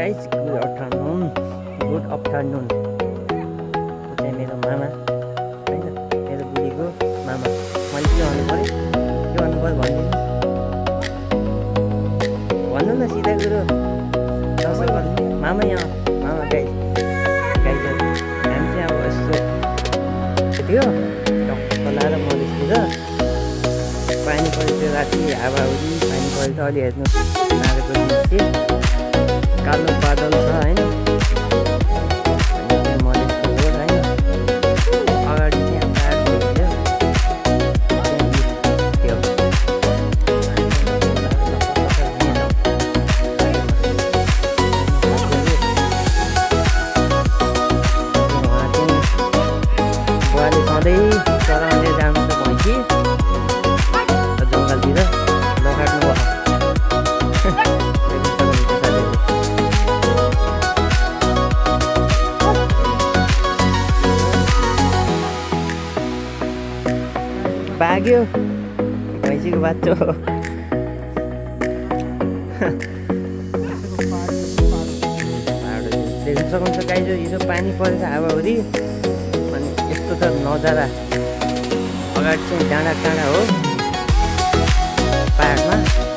guys good afternoon चाहिँ मेरो मामा होइन मेरो बुढीको मामा मैले के भन्नु पऱ्यो भनिदिनु भन्नु न सिधा कुरो तपाईँ भन्नु मामा यहाँ मामा गाइस हामी चाहिँ अब यस्तो थियो लाएर मधेसतिर पानी परेको राति हावाहुरी पानी परेको अलि हेर्नु नारेको निस्के कालो बादल छ होइन मधेसको रोड होइन अगाडि चाहिँ पाहाड थियो बुवाले सधैँ चलाउँदै जानु त भैँसी जङ्गलतिर नकाट्नु भयो भाग्यो भैँसीको बाच्छो देख्न सक्नुहुन्छ गाइजो हिजो पानी परेर हावाहुरी अनि यस्तो त नजारा अगाडि चाहिँ डाँडा हो पाहाडमा